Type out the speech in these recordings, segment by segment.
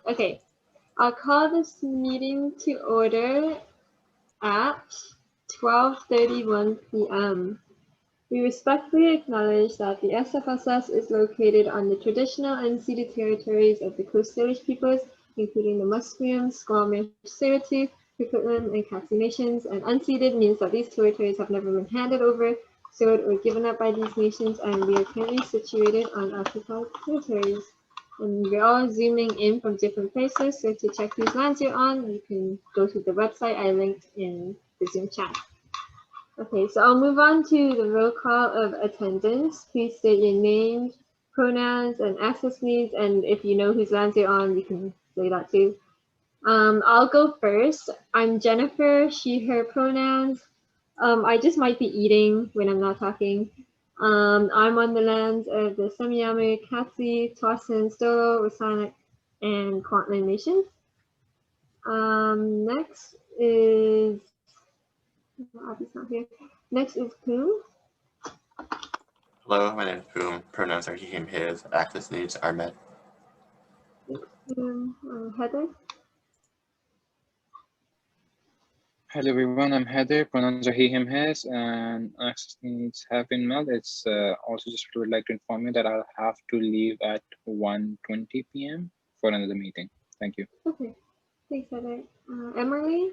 Okay, I'll call this meeting to order at 12:31 p.m. We respectfully acknowledge that the SFSS is located on the traditional unceded territories of the Coast Salish peoples, including the Musqueam, Squamish, Tsleil-Waututh, Coquitlam, and Katzie nations, and unceded means that these territories have never been handed over, sold, or given up by these nations, and we are currently situated on occupied territories. And we're all zooming in from different places, so to check whose lands you're on, you can go to the website I linked in the Zoom chat. Okay, so I'll move on to the roll call of attendance. Please state your name, pronouns, and access needs, and if you know whose lands you're on, you can say that too. I'll go first. I'm Jennifer, she, her pronouns. I just might be eating when I'm not talking. I'm on the lands of the Semiahmoo, Katzie, Tsawwassen, Stolo, Wasanich, and Kwantlen nations. Next is, Abby's not here. Next is Poom. Hello, my name is Poom. Pronouns are he, him, his. Access needs are met. Heather. Hello everyone, I'm Heather. Pronouns are he, him, his, and access needs have been met. It's also just would like to inform you that I'll have to leave at 1:20 p.m. for another meeting. Thank you. Okay, thanks, Heather. Emily.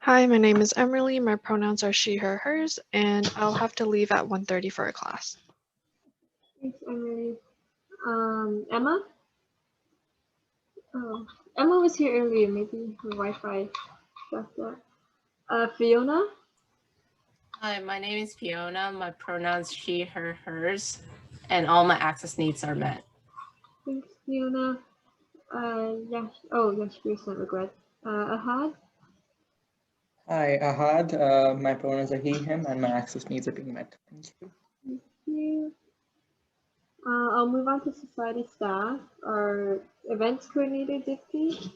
Hi, my name is Emily. My pronouns are she, her, hers, and I'll have to leave at 1:30 for a class. Thanks, Emily. Emma. Oh, Emma was here earlier. Maybe her Wi-Fi stuffed up. Fiona. Hi, my name is Fiona. My pronouns she, her, hers, and all my access needs are met. Thanks, Fiona. Yash. Oh, Yashvir sent regret. Ahad. Hi, Ahad. My pronouns are he, him, and my access needs are being met. Thank you. Thank you. I'll move on to society staff. Our events coordinator, Dipti.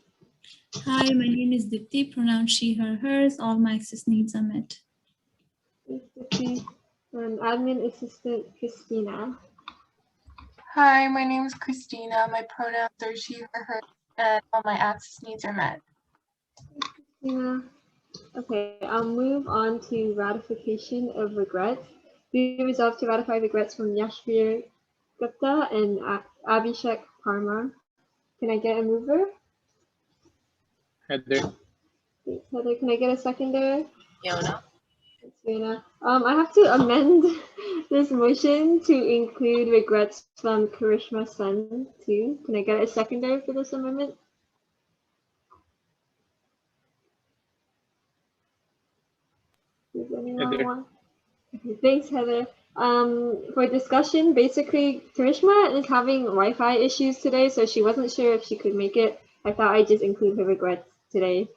Hi, my name is Dipti. Pronouns she, her, hers. All my access needs are met. Thanks, Dipti. And admin assistant, Christina. Hi, my name is Christina. My pronouns are she, her, her, and all my access needs are met. Thanks, Christina. Okay, I'll move on to ratification of regrets. We resolve to ratify regrets from Yashvir Gupta and Abhishek Parmar. Can I get a mover? Heather. Thanks, Heather. Can I get a seconder? Fiona. Thanks, Fiona. I have to amend this motion to include regrets from Karishma Sun too. Can I get a seconder for this amendment? Does anyone Heather. want? Okay, thanks, Heather. For discussion, basically, Karishma is having Wi-Fi issues today, so she wasn't sure if she could make it. I thought I'd just include her regrets today.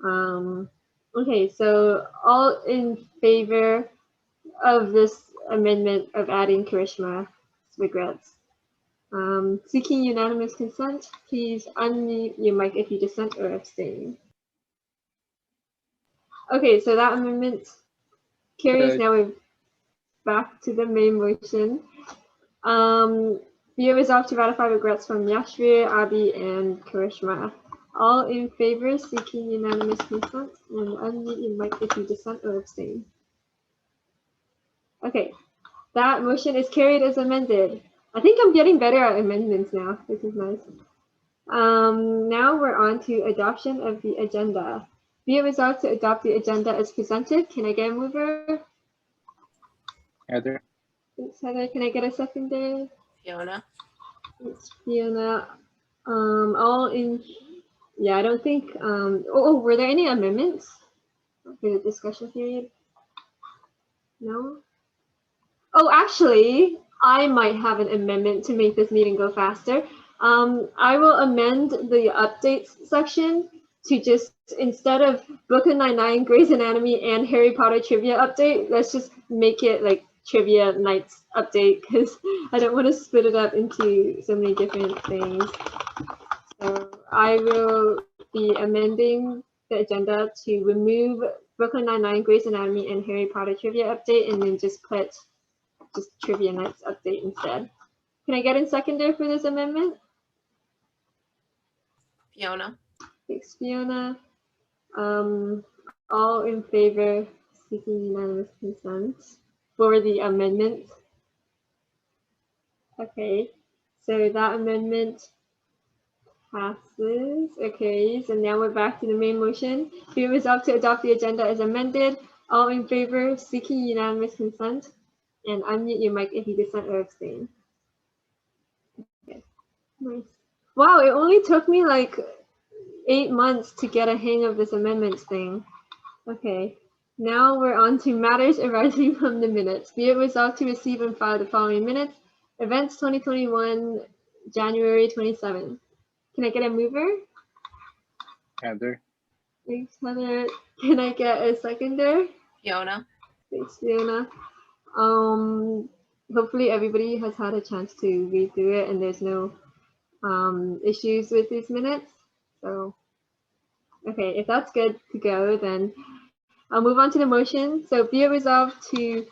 Okay, so all in favor of this amendment of adding Karishma's regrets. Seeking unanimous consent, please unmute your mic if you dissent or abstain. Okay, so that amendment carries. Now we're back to the main motion. Be it resolved to ratify regrets from Yashvir, Abhi, and Karishma. All in favor, seeking unanimous consent, and unmute your mic if you dissent or abstain. Okay, that motion is carried as amended. I think I'm getting better at amendments now. This is nice. Now we're on to adoption of the agenda. Be it resolved to adopt the agenda as presented. Can I get a mover? Heather. Thanks, Heather. Can I get a seconder? Fiona. Thanks, Fiona. All in. Yeah, I don't think. Were there any amendments for the discussion period? No. Oh, actually, I might have an amendment to make this meeting go faster. I will amend the updates section to just, instead of Brooklyn Nine-Nine, Grey's Anatomy, and Harry Potter trivia update, let's just make it like Trivia Nights update, because I don't want to split it up into so many different things. So I will be amending the agenda to remove Brooklyn Nine-Nine, Grey's Anatomy, and Harry Potter trivia update, and then just put just Trivia Nights update instead. Can I get a seconder for this amendment? Fiona. Thanks, Fiona. All in favor, seeking unanimous consent for the amendment. Okay, so that amendment passes. Okay, so now we're back to the main motion. Be it resolved to adopt the agenda as amended. All in favor, seeking unanimous consent. And unmute your mic if you dissent or abstain. Okay, nice. Wow, it only took me like 8 months to get a hang of this amendments thing. Okay, now we're on to matters arising from the minutes. Be it resolved to receive and file the following minutes. Events 2021, January 27th. Can I get a mover? Heather. Thanks, Heather. Can I get a seconder? Fiona. Thanks, Fiona. Hopefully everybody has had a chance to read through it and there's no issues with these minutes. So, okay, if that's good to go, then I'll move on to the motion. So be it resolved to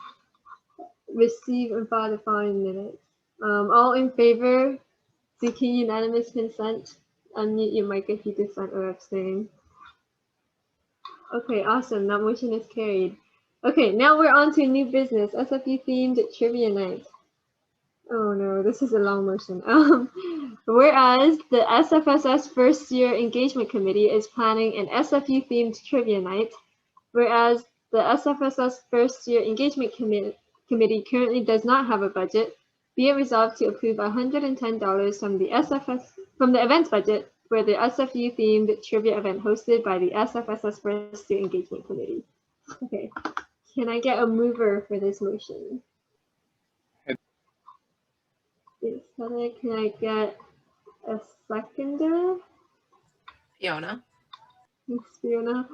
receive and file the following minutes. All in favor, seeking unanimous consent, unmute your mic if you dissent or abstain. Okay, awesome. That motion is carried. Okay, now we're on to new business, SFU themed trivia night. Oh no, this is a long motion. Whereas the SFSS First Year Engagement Committee is planning an SFU themed trivia night, whereas the SFSS First Year Engagement Committee currently does not have a budget, be it resolved to approve $110 from the events budget for the SFU themed trivia event hosted by the SFSS First Year Engagement Committee. Okay, can I get a mover for this motion? Yes, Heather, can I get a seconder? Fiona. Thanks, Fiona.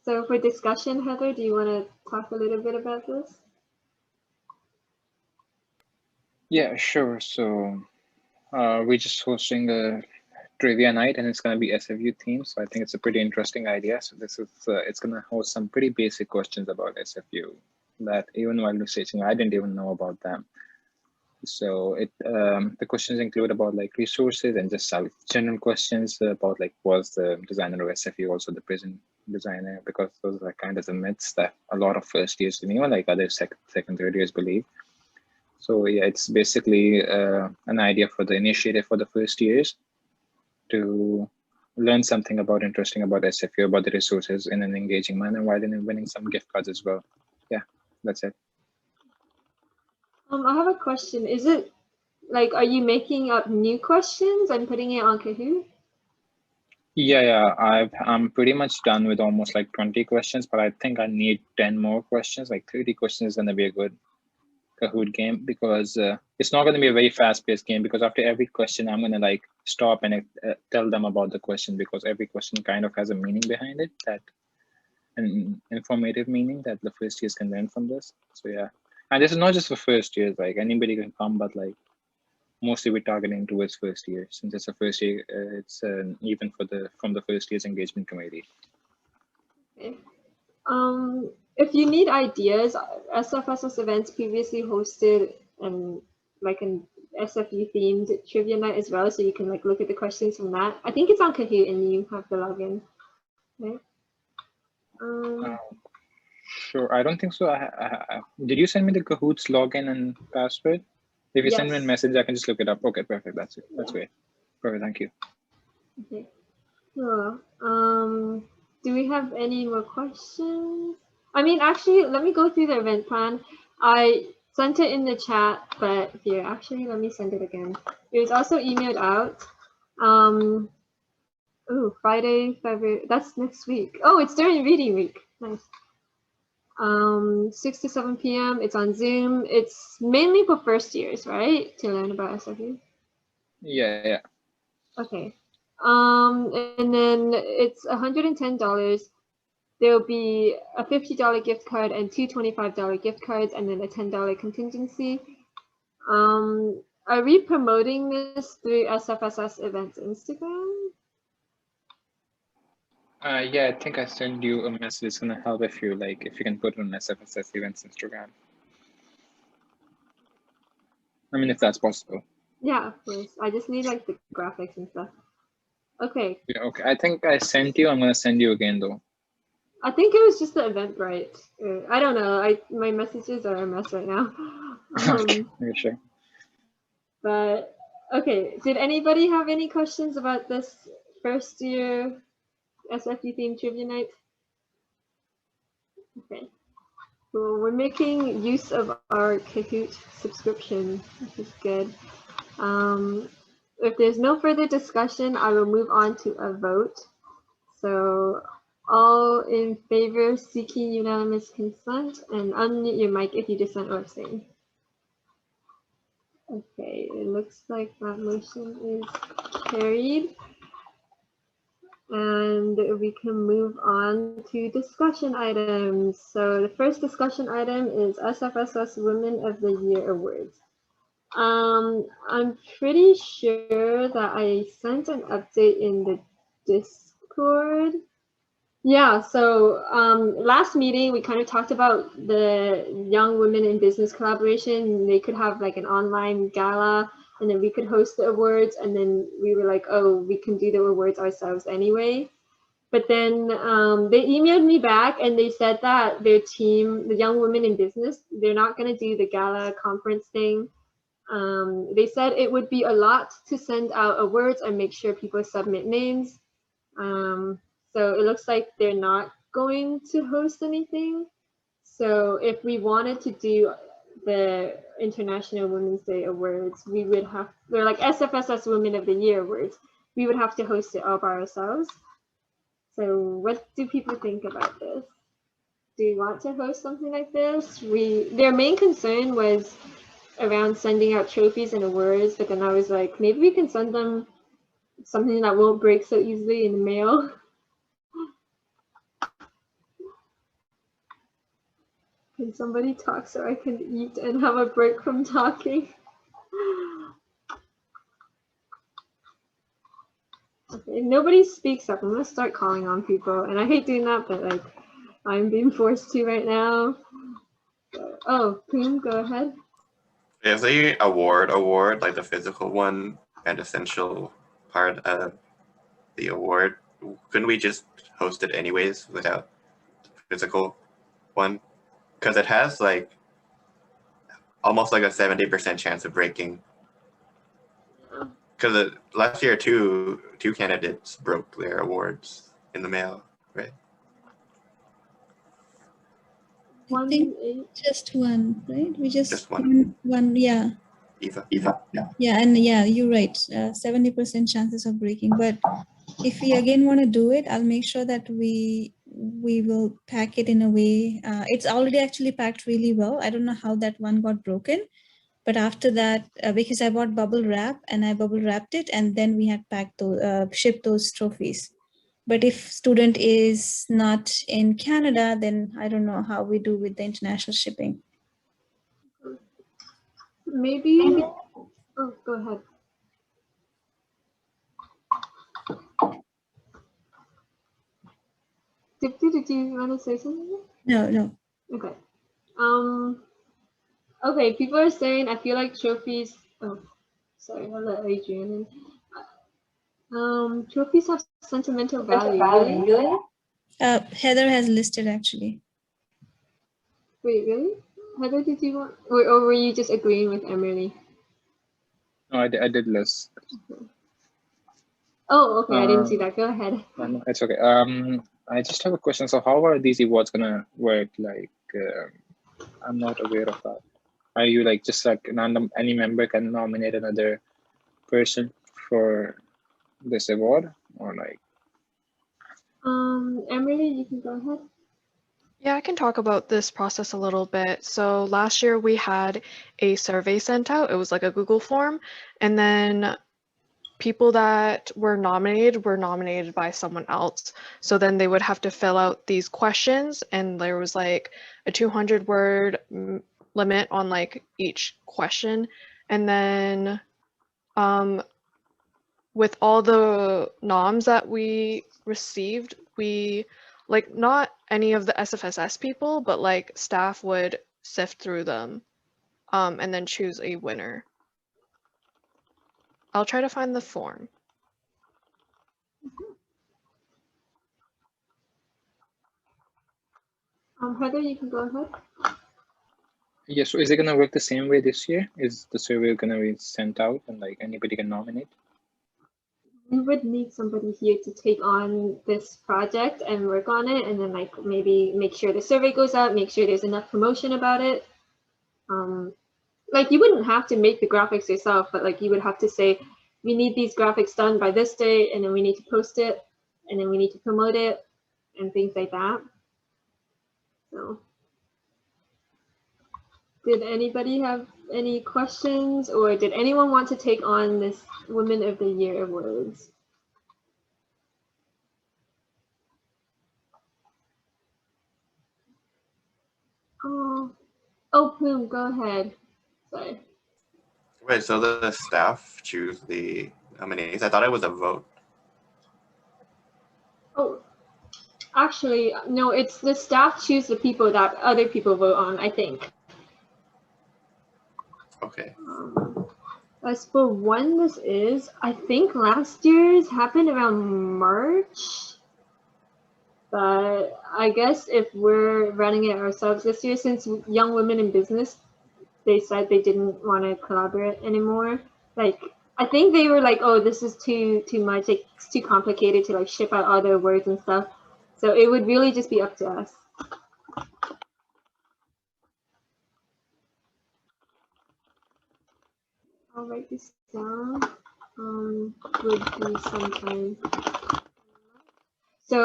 So for discussion, Heather, do you want to talk a little bit about this? Yeah, sure. So we're just hosting a trivia night and it's going to be SFU themed. So I think it's a pretty interesting idea. So this is, it's going to host some pretty basic questions about SFU that even while researching, I didn't even know about them. So the questions include about like resources and just general questions about like, was the designer of SFU also the present designer? Because those are kind of the myths that a lot of first years, like other second, third years believe. So yeah, it's basically an idea for the initiative for the first years to learn something about interesting about SFU, about the resources in an engaging manner, while then winning some gift cards as well. Yeah, that's it. I have a question. Is it like, are you making up new questions and putting it on Kahoot? Yeah, I'm pretty much done with almost like 20 questions, but I think I need 10 more questions. Like 30 questions is gonna be a good Kahoot game because it's not gonna be a very fast-paced game because after every question, I'm gonna like stop and tell them about the question because every question kind of has a meaning behind it, that an informative meaning that the first years can learn from this. So yeah, and this is not just for first years, like anybody can come, but like mostly we're targeting towards first year. Since it's a first year, it's even from the first year's engagement committee. Okay. If you need ideas, SFSS events previously hosted like an SFU themed trivia night as well, so you can like look at the questions from that. I think it's on Kahoot and you have to log in. Okay. Sure, I don't think so. Did you send me the Kahoot's login and password? If you send me a message, I can just look it up. Okay, perfect. That's it. That's great. Perfect. Thank you. Okay. Cool. Do we have any more questions? I mean, actually, let me go through the event plan. I sent it in the chat, but here, actually, let me send it again. It was also emailed out. Oh, Friday, February. That's next week. Oh, it's during reading week. Nice. 6 to 7 p.m. It's on Zoom. It's mainly for first years, right? To learn about SFU. Yeah. Okay. And then it's $110. There'll be a $50 gift card and two $25 gift cards, and then a $10 contingency. Are we promoting this through SFSS events Instagram? Yeah, I think I sent you a message. It's gonna help if you can put it on SFSS events Instagram. I mean, if that's possible. Yeah, of course. I just need like the graphics and stuff. Okay. Yeah, okay. I think I sent you. I'm gonna send you again though. I think it was just the Eventbrite. I don't know. My messages are a mess right now. Okay, sure. But okay, did anybody have any questions about this first year SFU themed trivia night? Okay. Well, we're making use of our Kahoot subscription, which is good. If there's no further discussion, I will move on to a vote. So all in favor seeking unanimous consent, and unmute your mic if you dissent or abstain. Okay, it looks like that motion is carried. And we can move on to discussion items. So the first discussion item is SFSS Women of the Year Awards. I'm pretty sure that I sent an update in the Discord. Yeah, so last meeting we kind of talked about the young women in business collaboration. They could have like an online gala, and then we could host the awards, and then we were like, oh, we can do the awards ourselves anyway. But then they emailed me back and they said that their team, the young women in business, they're not going to do the gala conference thing. They said it would be a lot to send out awards and make sure people submit names. So it looks like they're not going to host anything. So if we wanted to do the International Women's Day Awards, we would have, they're like SFSS Women of the Year Awards. We would have to host it all by ourselves. So what do people think about this? Do you want to host something like this? Their main concern was around sending out trophies and awards, but then I was like, maybe we can send them something that won't break so easily in the mail. Can somebody talk so I can eat and have a break from talking? Okay, if nobody speaks up, I'm gonna start calling on people, and I hate doing that, but like, I'm being forced to right now. So, oh, Poom, go ahead. If the award, like the physical one, an essential part of the award, couldn't we just host it anyways without the physical one? Because it has like almost like a 70% chance of breaking. Because last year, two candidates broke their awards in the mail, right? I think just one, right? We just one, yeah. Eva, yeah. Yeah, and yeah, you're right. 70% chances of breaking. But if we again want to do it, I'll make sure that we will pack it in a way. It's already actually packed really well. I don't know how that one got broken. But after that, because I bought bubble wrap and I bubble wrapped it, and then we had packed those, shipped those trophies. But if student is not in Canada, then I don't know how we do with the international shipping. Maybe, oh, go ahead. Did you want to say something? No. Okay. Okay, people are saying, I feel like trophies, oh, sorry, I'll let Adrian in. Trophies have sentimental value, really? Heather has listed actually. Wait, really? Heather, did you want, or were you just agreeing with Emily? No, I did list. Okay. Oh, okay, I didn't see that. Go ahead. No, it's okay. I just have a question. So how are these awards gonna work? Like, I'm not aware of that. Are you like just like any member can nominate another person for this award, or like? Emily, you can go ahead. Yeah, I can talk about this process a little bit. So last year we had a survey sent out. It was like a Google form, and then people that were nominated by someone else. So then they would have to fill out these questions, and there was like a 200-word limit on like each question. And then with all the noms that we received, we like not any of the SFSS people, but like staff would sift through them and then choose a winner. I'll try to find the form. Heather, you can go ahead. Yeah, so is it gonna work the same way this year? Is the survey gonna be sent out and like anybody can nominate? We would need somebody here to take on this project and work on it, and then like maybe make sure the survey goes out, make sure there's enough promotion about it. Like you wouldn't have to make the graphics yourself, but like you would have to say, we need these graphics done by this date, and then we need to post it, and then we need to promote it, and things like that. So, did anybody have any questions, or did anyone want to take on this Women of the Year awards? Oh, Plume, go ahead. Sorry. Right, so the staff choose the nominees. I thought it was a vote. Oh, actually, no, it's the staff choose the people that other people vote on, I think. Okay. As for when this is, I think last year's happened around March. But I guess if we're running it ourselves this year, since Young Women in Business, they said they didn't want to collaborate anymore. Like, I think they were like, oh, this is too much. Like, it's too complicated to like ship out all their words and stuff. So it would really just be up to us. I'll write this down. Would be sometime. So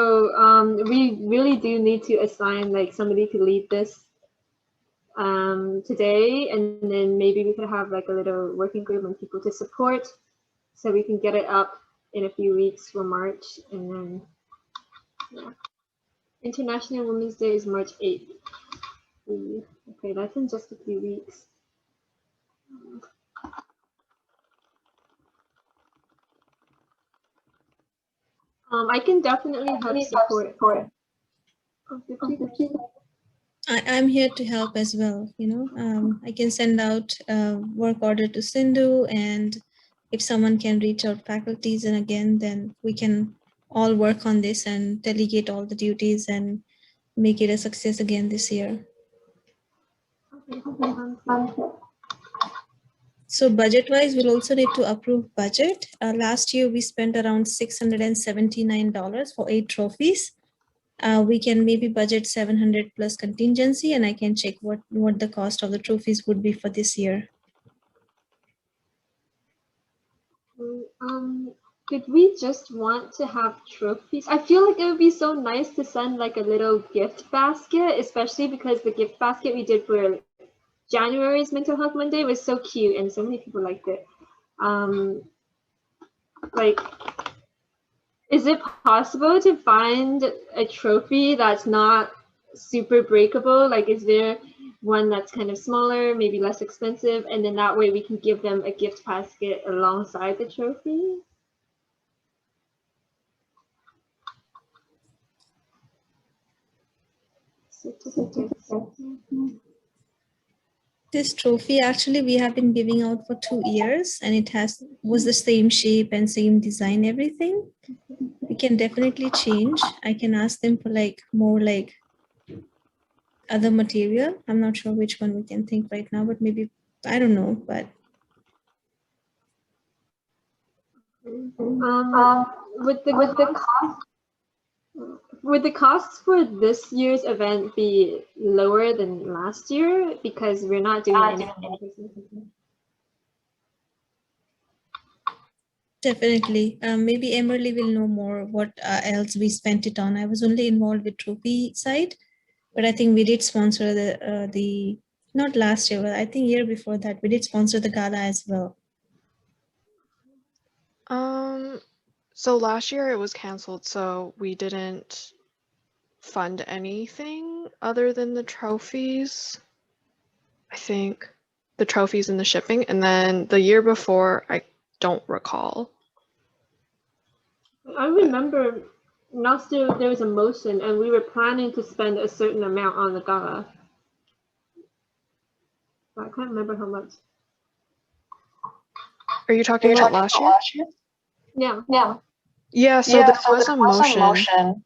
we really do need to assign like somebody to lead this today, and then maybe we could have like a little working group and people to support, so we can get it up in a few weeks for March, and then yeah. International Women's Day is March 8th. Okay, that's in just a few weeks. I can definitely help support. I'm here to help as well. You know, I can send out a work order to Sindhu, and if someone can reach out faculties, and again, then we can all work on this and delegate all the duties and make it a success again this year. So budget-wise, we'll also need to approve budget. Last year, we spent around $679 for 8 trophies. We can maybe budget 700 plus contingency, and I can check what the cost of the trophies would be for this year. Did we just want to have trophies? I feel like it would be so nice to send like a little gift basket, especially because the gift basket we did for January's Mental Health Monday was so cute and so many people liked it. Like, is it possible to find a trophy that's not super breakable? Like, is there one that's kind of smaller, maybe less expensive, and then that way we can give them a gift basket alongside the trophy? This trophy, actually, we have been giving out for 2 years, and it was the same shape and same design, everything. We can definitely change. I can ask them for like more like other material. I'm not sure which one we can think right now, but maybe, I don't know, but. Would the costs for this year's event be lower than last year because we're not doing anything? Definitely. Maybe Emily will know more what else we spent it on. I was only involved with trophy side, but I think we did sponsor the not last year, but I think year before that we did sponsor the gala as well. So last year it was canceled, so we didn't fund anything other than the trophies. I think the trophies and the shipping, and then the year before, I don't recall. I remember last year there was a motion and we were planning to spend a certain amount on the gala. But I can't remember how much. Are you talking about last year? Yeah. Yeah, so there was a motion,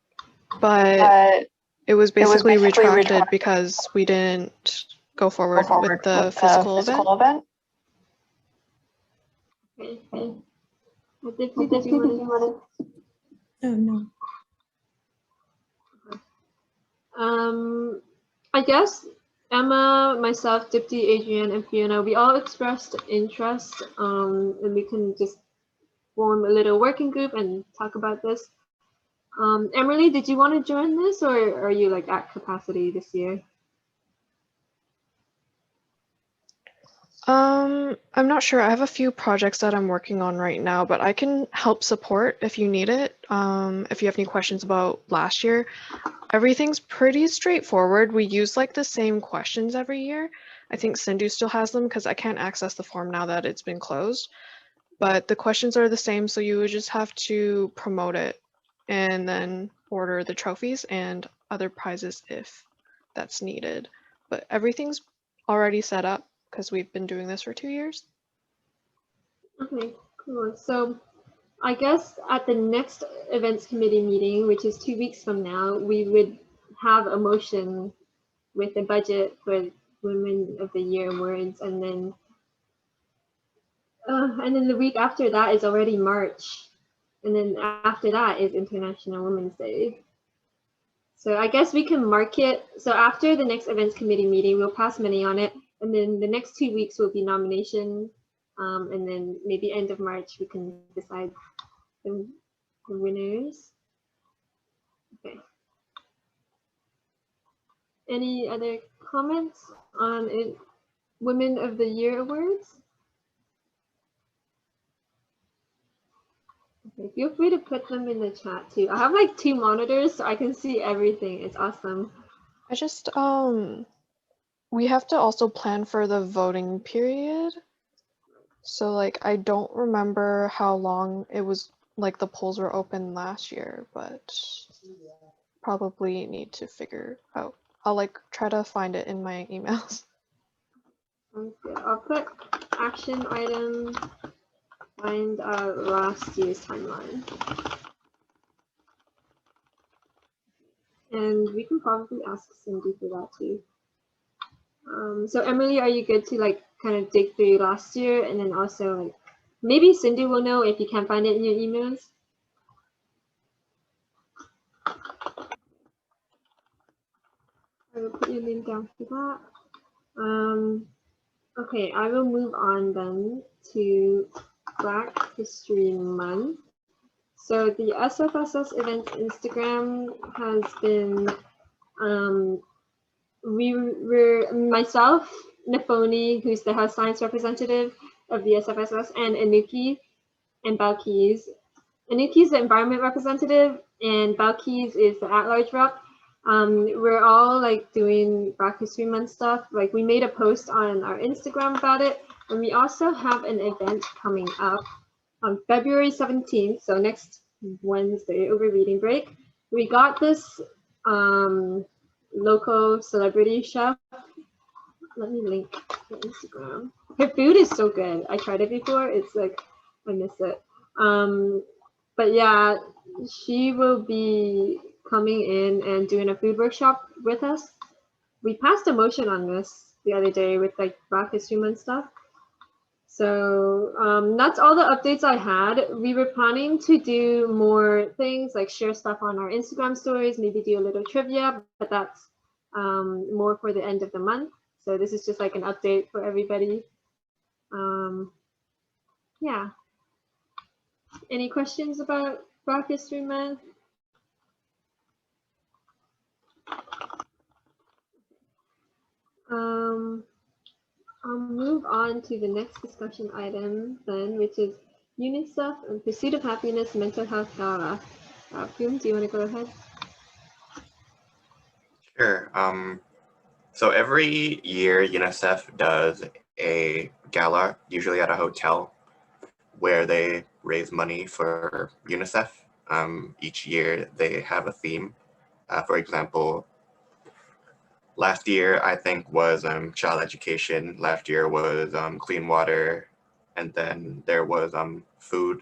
but It was basically retracted because we didn't go forward with the physical event. Okay. Did you want to? Oh, no. I guess Emma, myself, Dipti, Adrienne, and Fiona, we all expressed interest, and we can just form a little working group and talk about this. Emily, did you want to join this, or are you like at capacity this year? I'm not sure. I have a few projects that I'm working on right now, but I can help support if you need it. If you have any questions about last year, everything's pretty straightforward. We use like the same questions every year. I think Sindhu still has them because I can't access the form now that it's been closed. But the questions are the same, so you would just have to promote it and then order the trophies and other prizes if that's needed. But everything's already set up because we've been doing this for 2 years. Okay, cool. So I guess at the next events committee meeting, which is 2 weeks from now, we would have a motion with the budget for Women of the Year awards, and then the week after that is already March, and then after that is International Women's Day. So I guess we can mark it. So after the next events committee meeting, we'll pass money on it, and then the next 2 weeks will be nomination, and then maybe end of March we can decide the winners. Okay. Any other comments on it? Women of the Year awards? Okay, feel free to put them in the chat too. I have like 2 monitors so I can see everything. It's awesome. I just, we have to also plan for the voting period. So like, I don't remember how long it was, like the polls were open last year, but probably need to figure out. I'll like try to find it in my emails. Sounds good. I'll put action item, find last year's timeline. And we can probably ask Cindy for that too. So Emily, are you good to like kind of dig through last year, and then also like maybe Cindy will know if you can't find it in your emails? I will put your name down for that. Okay, I will move on then to Black History Month. So the SFSS events Instagram has been, myself, Nafoni, who's the Health Science representative of the SFSS, and Anuki and Balkis. Anuki is the environment representative, and Balkis is the at-large rep. We're all like doing Black History Month stuff. Like we made a post on our Instagram about it, and we also have an event coming up on February 17th, so next Wednesday over reading break. We got this local celebrity chef. Let me link her Instagram. Her food is so good. I tried it before. It's like, I miss it. But yeah, she will be coming in and doing a food workshop with us. We passed a motion on this the other day with like Black History Month stuff. So that's all the updates I had. We were planning to do more things like share stuff on our Instagram stories, maybe do a little trivia, but that's more for the end of the month. So this is just like an update for everybody. Yeah. Any questions about Black History Month? I'll move on to the next discussion item then, which is UNICEF and Pursuit of Happiness Mental Health Gala. Fiona, do you want to go ahead? Sure. So every year UNICEF does a gala, usually at a hotel, where they raise money for UNICEF. Each year they have a theme. For example, last year I think was child education. Last year was clean water, and then there was food.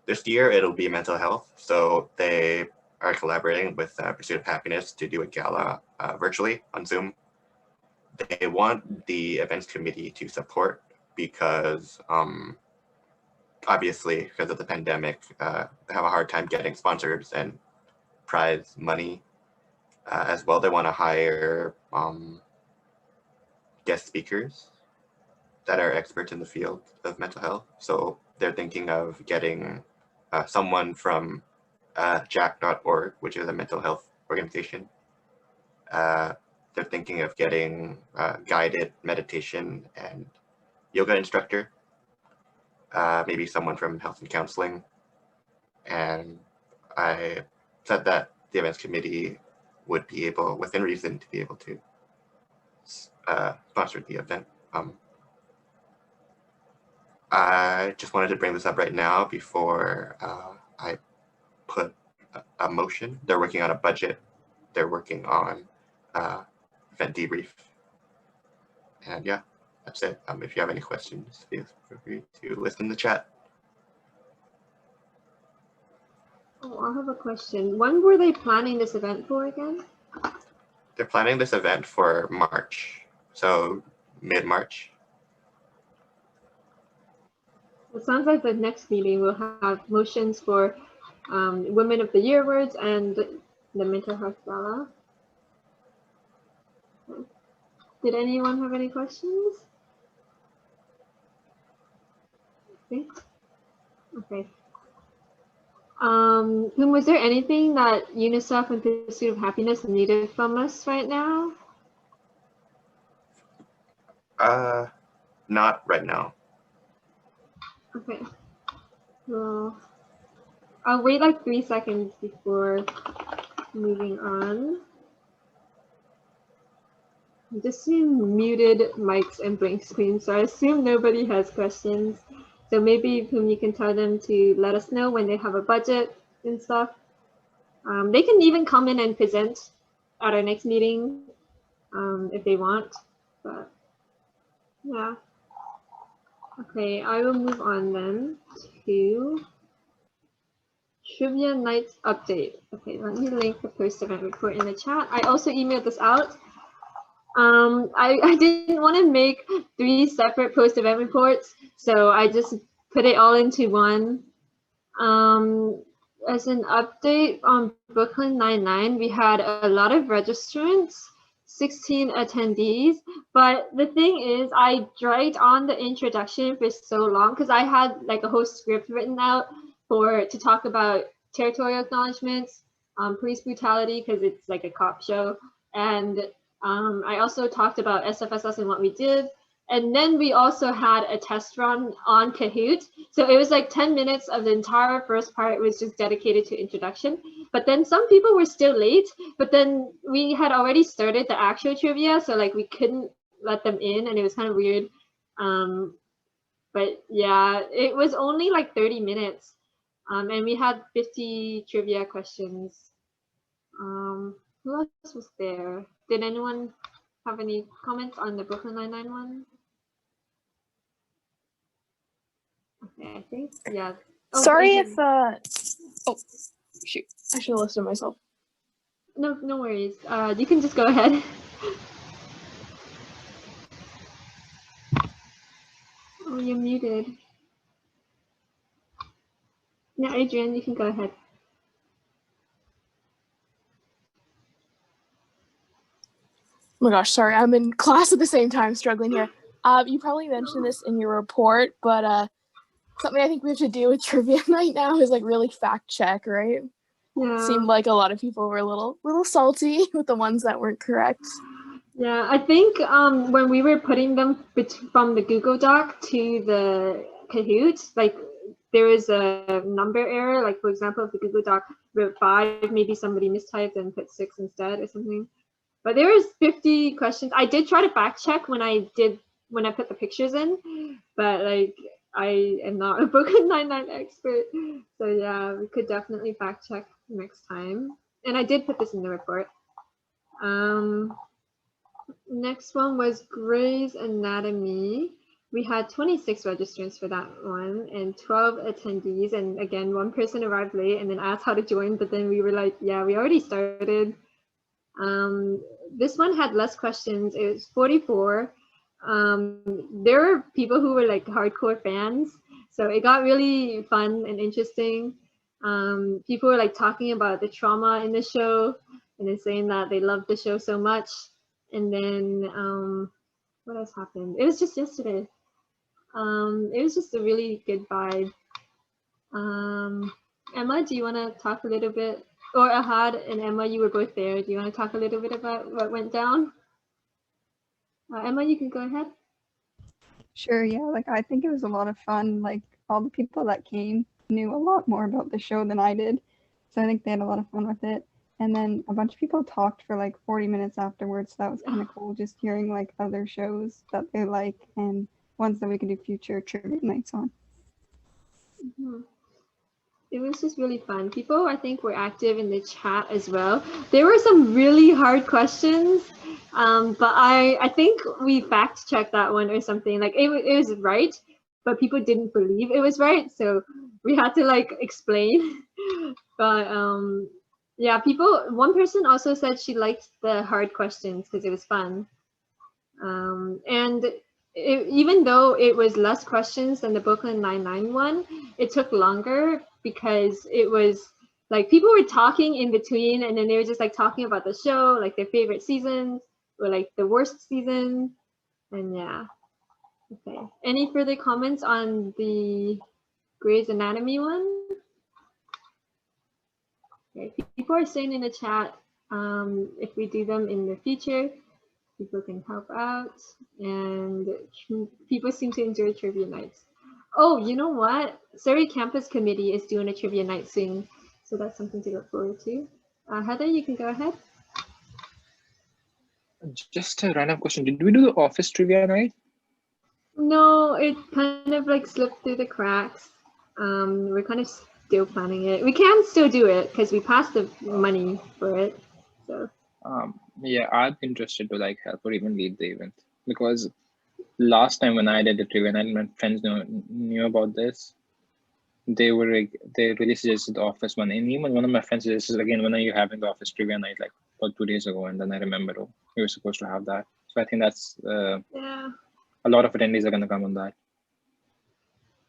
This year it'll be mental health. So they are collaborating with Pursuit of Happiness to do a gala virtually on Zoom. They want the events committee to support because obviously because of the pandemic, they have a hard time getting sponsors and prize money. As well, they want to hire guest speakers that are experts in the field of mental health. So they're thinking of getting someone from jack.org, which is a mental health organization. They're thinking of getting guided meditation and yoga instructor, maybe someone from health and counseling. And I said that the events committee would be able, within reason, to be able to sponsor the event. I just wanted to bring this up right now before I put a motion. They're working on a budget. They're working on event debrief. And yeah, that's it. If you have any questions, feel free to listen in the chat. Oh, I have a question. When were they planning this event for again? They're planning this event for March, so mid-March. It sounds like the next meeting will have motions for Women of the Year awards and the mental health gala. Did anyone have any questions? Okay. Was there anything that UNICEF and Pursuit of Happiness needed from us right now? Not right now. Okay. Well, I'll wait like 3 seconds before moving on. I'm just seeing muted mics and blank screens, so I assume nobody has questions. So maybe you can tell them to let us know when they have a budget and stuff. They can even come in and present at our next meeting if they want. But yeah. Okay, I will move on then to Trivia Nights update. Okay, let me link the post-event report in the chat. I also emailed this out. I didn't want to make 3 separate post-event reports, so I just put it all into one. As an update on Brooklyn Nine-Nine, we had a lot of registrants, 16 attendees, but the thing is I dragged on the introduction for so long because I had like a whole script written out to talk about territorial acknowledgements, police brutality because it's like a cop show, and I also talked about SFSS and what we did. And then we also had a test run on Kahoot. So it was like 10 minutes of the entire first part was just dedicated to introduction. But then some people were still late, but then we had already started the actual trivia. So like we couldn't let them in and it was kind of weird. But yeah, it was only like 30 minutes. And we had 50 trivia questions. Who else was there? Did anyone have any comments on the Brooklyn Nine-Nine one? Okay, I think, yeah. Oh, sorry if, oh, shoot, I should have listed myself. No worries. You can just go ahead. Oh, you're muted. Yeah, Adrian, you can go ahead. Oh my gosh, sorry, I'm in class at the same time, struggling here. You probably mentioned this in your report, but something I think we have to do with trivia night now is like really fact check, right? Yeah. Seemed like a lot of people were a little salty with the ones that weren't correct. Yeah, I think when we were putting them from the Google Doc to the Kahoot, like there was a number error. Like for example, if the Google Doc wrote 5, maybe somebody mistyped and put 6 instead or something. But there was 50 questions. I did try to fact check when I put the pictures in, but like I am not a Brooklyn Nine-Nine expert. So yeah, we could definitely fact check next time. And I did put this in the report. Next one was Grey's Anatomy. we had 26 registrants for that one and 12 attendees. And again, one person arrived late and then asked how to join, but then we were like, yeah, we already started. This one had less questions. It was 44. There were people who were like hardcore fans, so it got really fun and interesting. People were like talking about the trauma in the show and then saying that they loved the show so much. And then what else happened? It was just yesterday. It was just a really good vibe. Emma, do you want to talk a little bit? Or Ahad and Emma, you were both there. Do you want to talk a little bit about what went down? Emma, you can go ahead. Sure, yeah, like I think it was a lot of fun. Like all the people that came knew a lot more about the show than I did. So I think they had a lot of fun with it. And then a bunch of people talked for like 40 minutes afterwards. So that was kind of cool, just hearing like other shows that they like and ones that we can do future trivia nights on. Mm-hmm. It was just really fun. People, I think, were active in the chat as well. There were some really hard questions, but I think we fact checked that one or something. Like it was right, but people didn't believe it was right, so we had to like explain. But yeah, one person also said she liked the hard questions because it was fun. And even though it was less questions than the Brooklyn Nine-Nine one, it took longer because it was like people were talking in between and then they were just like talking about the show, like their favorite seasons or like the worst season. And yeah. Okay. Any further comments on the Grey's Anatomy one? Okay. People are saying in the chat if we do them in the future, people can help out, and people seem to enjoy trivia nights. Oh, you know what? Surrey Campus Committee is doing a trivia night soon, so that's something to look forward to. Heather, you can go ahead. Just a random question. Did we do the office trivia night? No, it kind of like slipped through the cracks. We're kind of still planning it. We can still do it because we passed the money for it. So. Yeah, I'd be interested to like help or even lead the event, because last time when I did the trivia night, my friends knew about this. They really suggested the office one, and even one of my friends suggested again, when are you having the office trivia night, like about 2 days ago, and then I remembered, oh, we were supposed to have that. So I think that's yeah. A lot of attendees are gonna come on that.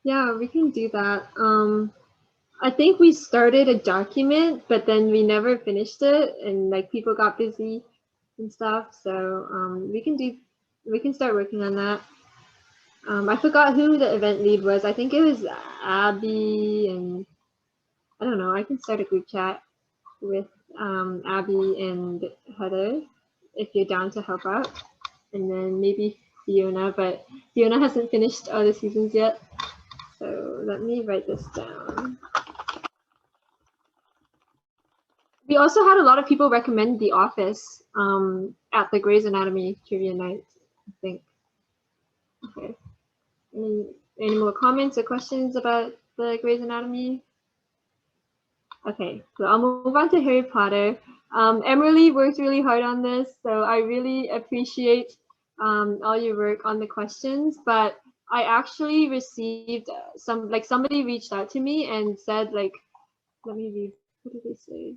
Yeah, we can do that. I think we started a document, but then we never finished it, and like people got busy and stuff. So we can start working on that. I forgot who the event lead was. I think it was Abby, and I don't know. I can start a group chat with Abby and Heather if you're down to help out, and then maybe Fiona, but Fiona hasn't finished all the seasons yet. So let me write this down. We also had a lot of people recommend The Office at the Grey's Anatomy trivia night, I think. Okay. Any more comments or questions about the Grey's Anatomy? Okay, so I'll move on to Harry Potter. Emily worked really hard on this, so I really appreciate all your work on the questions, but I actually received somebody reached out to me and said like, let me read, what did they say?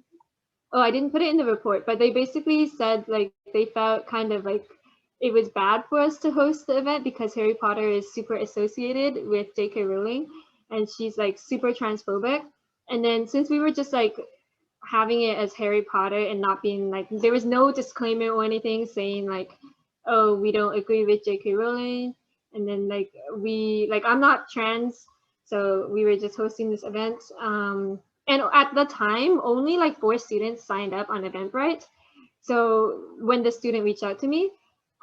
Oh, I didn't put it in the report, but they basically said like they felt kind of like it was bad for us to host the event because Harry Potter is super associated with J.K. Rowling and she's like super transphobic. And then since we were just like having it as Harry Potter and not being like, there was no disclaimer or anything saying like, oh, we don't agree with J.K. Rowling. And then like I'm not trans, so we were just hosting this event. And at the time, only like 4 students signed up on Eventbrite. So when the student reached out to me,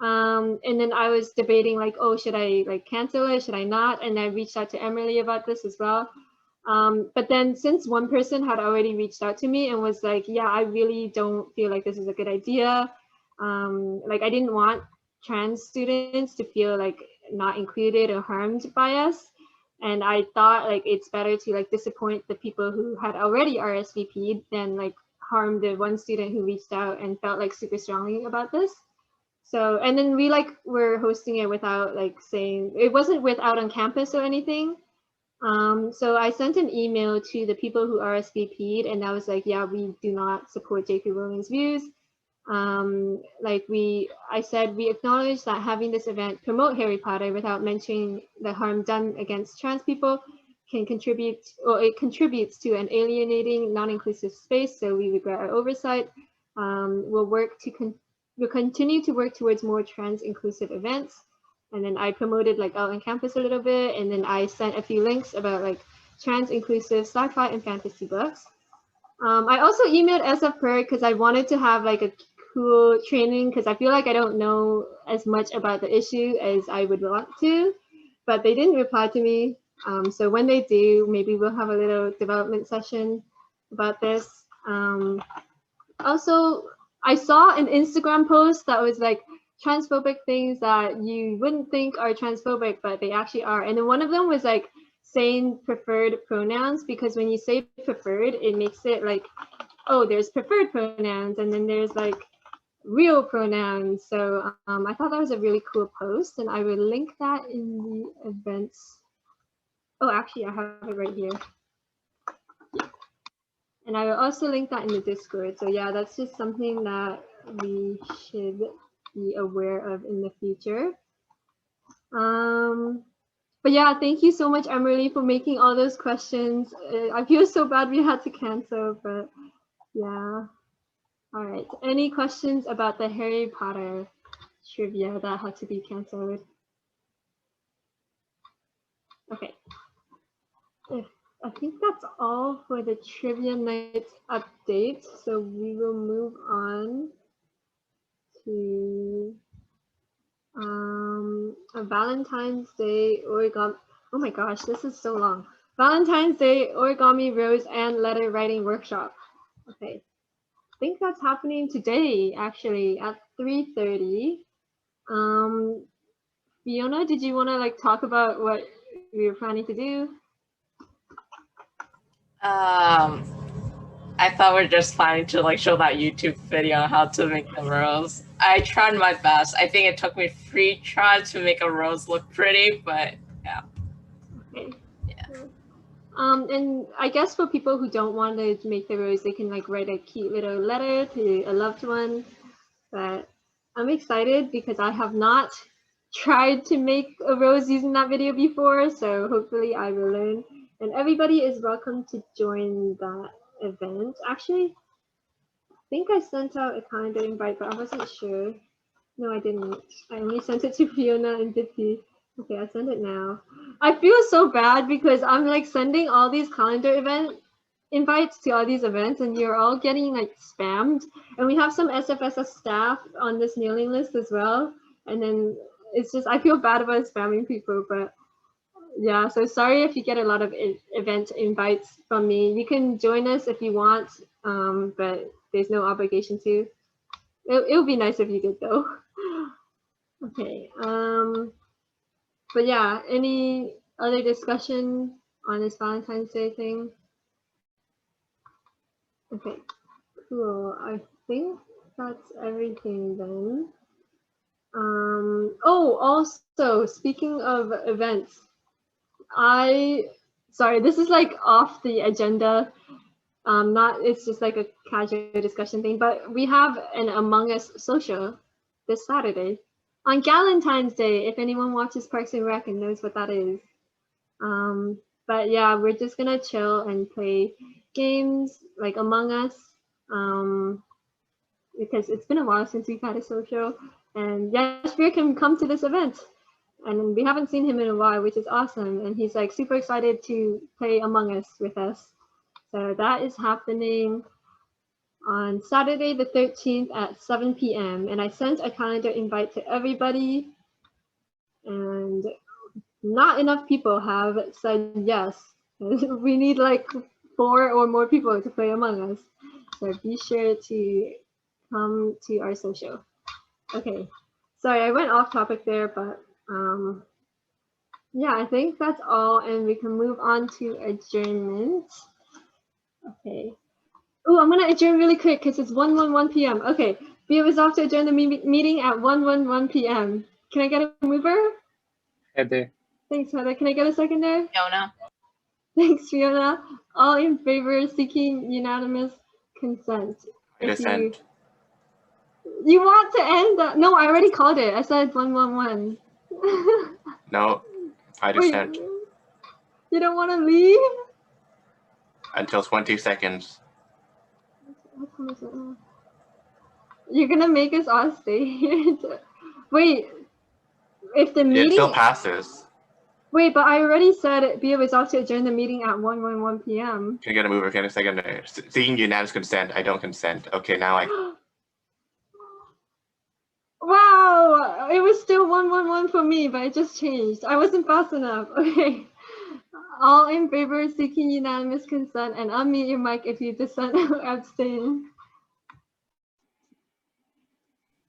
and then I was debating like, oh, should I like cancel it? Should I not? And I reached out to Emily about this as well. But then since one person had already reached out to me and was like, yeah, I really don't feel like this is a good idea. Like I didn't want trans students to feel like not included or harmed by us. And I thought like it's better to like disappoint the people who had already RSVP'd than like harm the one student who reached out and felt like super strongly about this. So, and then we like were hosting it without like saying, it wasn't without on campus or anything. So I sent an email to the people who RSVP'd, and I was like, yeah, we do not support J.K. Rowling's views. I said we acknowledge that having this event promote Harry Potter without mentioning the harm done against trans people can contribute, or it contributes to an alienating, non-inclusive space. So we regret our oversight. We'll continue to work towards more trans inclusive events. And then I promoted like out on campus a little bit, and then I sent a few links about like trans inclusive sci-fi and fantasy books. I also emailed SF because I wanted to have like a cool training, because I feel like I don't know as much about the issue as I would want to, but they didn't reply to me. So when they do, maybe we'll have a little development session about this. Also, I saw an Instagram post that was like transphobic things that you wouldn't think are transphobic, but they actually are. And then one of them was like saying preferred pronouns, because when you say preferred, it makes it like, oh, there's preferred pronouns, and then there's like real pronouns. So I thought that was a really cool post, and I will link that in the events. Oh, actually, I have it right here. And I will also link that in the Discord. So yeah, that's just something that we should be aware of in the future. But yeah, thank you so much, Emily, for making all those questions. I feel so bad we had to cancel, but yeah. All right, any questions about the Harry Potter trivia that had to be canceled? Okay. I think that's all for the trivia night update. So we will move on to a Valentine's Day origami. Oh my gosh, this is so long. Valentine's Day origami rose and letter writing workshop. Okay, I think that's happening today, actually, at 3:30. Fiona, did you want to like talk about what we were planning to do? I thought we are just planning to like show that YouTube video on how to make the rose. I tried my best. I think it took me 3 tries to make a rose look pretty, but yeah. Okay. Yeah. And I guess for people who don't want to make the rose, they can like write a cute little letter to a loved one. But I'm excited because I have not tried to make a rose using that video before, so hopefully I will learn. And everybody is welcome to join that event. Actually, I think I sent out a calendar invite, but I wasn't sure. No, I didn't. I only sent it to Fiona and Dippy. Okay, I send it now. I feel so bad because I'm like sending all these calendar event invites to all these events, and you're all getting like spammed. And we have some SFSS staff on this mailing list as well. And then it's just, I feel bad about spamming people, but yeah, so sorry if you get a lot of event invites from me. You can join us if you want, but there's no obligation to. It would be nice if you did though. Okay, but yeah, any other discussion on this Valentine's Day thing? Okay, cool. I think that's everything then. Oh, also, speaking of events, sorry, this is like off the agenda. It's just like a casual discussion thing, but we have an Among Us social this Saturday on Galentine's Day, if anyone watches Parks and Rec and knows what that is. But yeah, we're just gonna chill and play games like Among Us, because it's been a while since we've had a social, and Yashvir can come to this event. And we haven't seen him in a while, which is awesome. And he's like super excited to play Among Us with us. So that is happening on Saturday the 13th at 7 p.m. And I sent a calendar invite to everybody, and not enough people have said yes. We need like 4 or more people to play Among Us. So be sure to come to our social. Okay, sorry, I went off topic there, but yeah, I think that's all, and we can move on to adjournment. Okay. Oh, I'm gonna adjourn really quick because it's 1:11 p.m. Okay, Be resolved to adjourn the meeting at 1:11 p.m. Can I get a mover? Heather. Thanks, Heather. Can I get a seconder? Fiona. Thanks, Fiona. All in favor seeking unanimous consent. I dissent. You want to end that? No, I already called it. I said 1:11. No, I Wait, dissent. you don't want to leave? Until 20 seconds. What time is it now? You're gonna make us all stay here. Wait, if the meeting. It still passes. Wait, but I already said it be resolved to adjourn the meeting at 1:11 p.m. Can I get a mover? Can I get a seconder? Seeking unanimous consent. I don't consent. Okay, now I. Wow, it was still 1:11 for me, but it just changed. I wasn't fast enough. Okay. All in favor seeking unanimous consent, and unmute your mic if you dissent or abstain.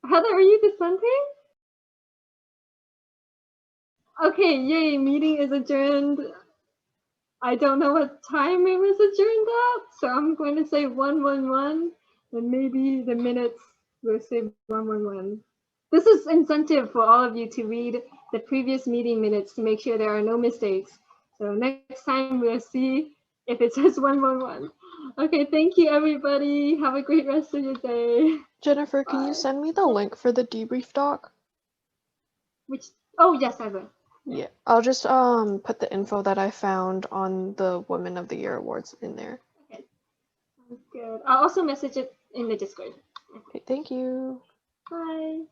Heather, are you dissenting? Okay, yay, meeting is adjourned. I don't know what time it was adjourned at, so I'm going to say 1:11, and maybe the minutes will say 1:11. This is incentive for all of you to read the previous meeting minutes to make sure there are no mistakes. So next time we'll see if it says 1:11. Okay, thank you everybody. Have a great rest of your day. Jennifer, can Bye. you send me the link for the debrief doc? Which, oh yes, I will. Yeah, I'll just put the info that I found on the Women of the Year awards in there. Okay, sounds good. I'll also message it in the Discord. Okay, thank you. Bye.